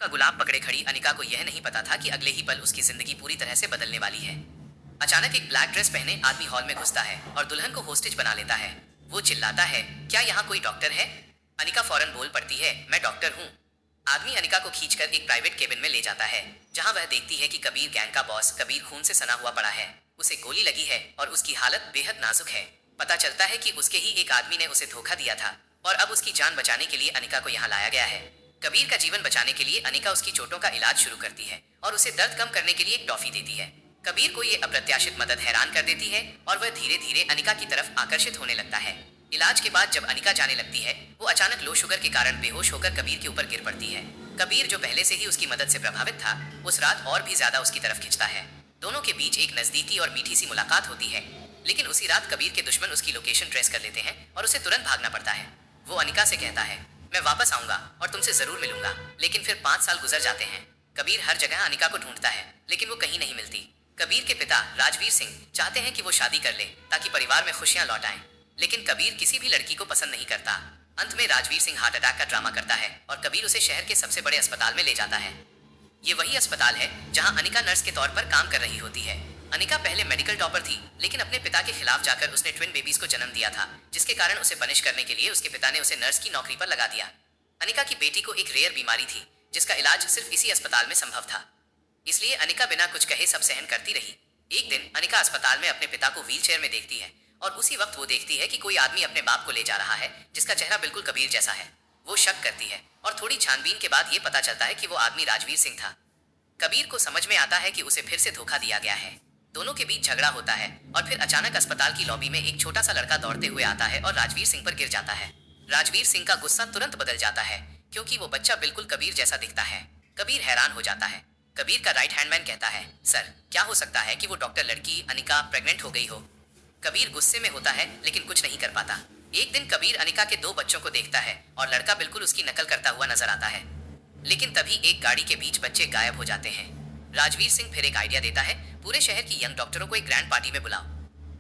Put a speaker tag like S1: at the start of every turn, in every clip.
S1: का गुलाब पकड़े खड़ी अनिका को यह नहीं पता था कि अगले ही पल उसकी जिंदगी पूरी तरह से बदलने वाली है। अचानक एक ब्लैक ड्रेस पहने आदमी हॉल में घुसता है और दुल्हन को होस्टेज बना लेता है। वो चिल्लाता है, क्या यहाँ कोई डॉक्टर है? अनिका फौरन बोल पड़ती है, मैं डॉक्टर हूँ। आदमी अनिका को खींचकर एक प्राइवेट केबिन में ले जाता है, जहाँ वह देखती है कि कबीर गैंग का बॉस कबीर खून से सना हुआ पड़ा है। उसे गोली लगी है और उसकी हालत बेहद नाजुक है। पता चलता है कि उसके ही एक आदमी ने उसे धोखा दिया था और अब उसकी जान बचाने के लिए अनिका को यहाँ लाया गया है। कबीर का जीवन बचाने के लिए अनिका उसकी चोटों का इलाज शुरू करती है और उसे दर्द कम करने के लिए एक टॉफी देती है। कबीर को ये अप्रत्याशित मदद हैरान कर देती है और वह धीरे धीरे अनिका की तरफ आकर्षित होने लगता है। इलाज के बाद जब अनिका जाने लगती है, वो अचानक लो शुगर के कारण बेहोश होकर कबीर के ऊपर गिर पड़ती है। कबीर जो पहले से ही उसकी मदद से प्रभावित था, उस रात और भी ज्यादा उसकी तरफ खिंचता है। दोनों के बीच एक नजदीकी और मीठी सी मुलाकात होती है, लेकिन उसी रात कबीर के दुश्मन उसकी लोकेशन ट्रेस कर लेते हैं और उसे तुरंत भागना पड़ता है। वो अनिका से कहता है, मैं वापस आऊंगा और तुमसे जरूर मिलूंगा। लेकिन फिर 5 साल गुजर जाते हैं। कबीर हर जगह अनिका को ढूंढता है, लेकिन वो कहीं नहीं मिलती। कबीर के पिता राजवीर सिंह चाहते हैं कि वो शादी कर ले ताकि परिवार में खुशियां लौट आएं, लेकिन कबीर किसी भी लड़की को पसंद नहीं करता। अंत में राजवीर सिंह हार्ट अटैक का ड्रामा करता है और कबीर उसे शहर के सबसे बड़े अस्पताल में ले जाता है। ये वही अस्पताल है जहां अनिका नर्स के तौर पर काम कर रही होती है। अनिका पहले मेडिकल टॉपर थी, लेकिन अपने पिता के खिलाफ जाकर उसने ट्विन बेबीज को जन्म दिया था, जिसके कारण उसे पनिश करने के लिए उसके पिता ने उसे नर्स की नौकरी पर लगा दिया। अनिका की बेटी को एक रेयर बीमारी थी, जिसका इलाज सिर्फ इसी अस्पताल में संभव था। इसलिए अनिका बिना कुछ कहे सब सहन करती रही। एक दिन अनिका अस्पताल में अपने पिता को व्हीलचेयर में देखती है और उसी वक्त वो देखती है कि कोई आदमी अपने बाप को ले जा रहा है, जिसका चेहरा बिल्कुल कबीर जैसा है। वो शक करती है और थोड़ी छानबीन के बाद ये पता चलता है कि वो आदमी राजवीर सिंह था। कबीर को समझ में आता है कि उसे फिर से धोखा दिया गया है। दोनों के बीच झगड़ा होता है और फिर अचानक अस्पताल की लॉबी में एक छोटा सा लड़का दौड़ते हुए आता है और राजवीर सिंह पर गिर जाता है। राजवीर सिंह का गुस्सा तुरंत बदल जाता है, क्योंकि वो बच्चा बिल्कुल कबीर जैसा दिखता है। कबीर हैरान हो जाता है। कबीर का राइट हैंडमैन कहता है, सर क्या हो सकता है कि वो डॉक्टर लड़की अनिका प्रेग्नेंट हो गई हो? कबीर गुस्से में होता है, लेकिन कुछ नहीं कर पाता। एक दिन कबीर अनिका के 2 बच्चों को देखता है और लड़का बिल्कुल उसकी नकल करता हुआ नजर आता है। लेकिन तभी एक गाड़ी के बीच बच्चे गायब हो जाते हैं। राजवीर सिंह फिर एक आइडिया देता है, पूरे शहर की यंग डॉक्टरों को एक ग्रैंड पार्टी में बुलाओ,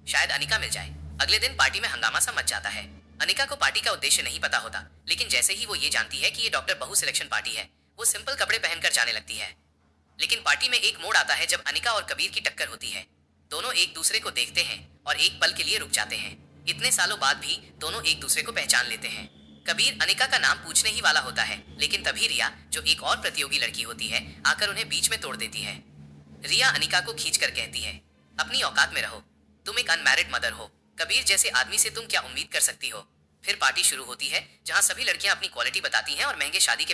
S1: शायद अनिका मिल जाए। अगले दिन पार्टी में हंगामा सा मच जाता है। अनिका को पार्टी का उद्देश्य नहीं पता होता, लेकिन जैसे ही वो ये जानती है कि ये डॉक्टर बहु सिलेक्शन पार्टी है, वो सिंपल कपड़े पहनकर जाने लगती है। लेकिन पार्टी में एक मोड़ आता है जब अनिका और कबीर की टक्कर होती है। दोनों एक दूसरे को देखते हैं और एक पल के लिए रुक जाते हैं। इतने सालों बाद भी दोनों एक दूसरे को पहचान लेते हैं। कबीर अनिका का नाम पूछने ही वाला होता है, लेकिन तभी रिया, जो एक और प्रतियोगी लड़की होती है, आकर उन्हें बीच में तोड़ देती है। रिया अनिका को खींचकर कहती है, अपनी औकात में रहो, तुम एक अनमैरिड मदर हो। कबीर जैसे आदमी से तुम क्या उम्मीद कर सकती हो? फिर पार्टी शुरू होती है, जहां सभी लड़कियां अपनी क्वालिटी बताती हैं और महंगे शादी के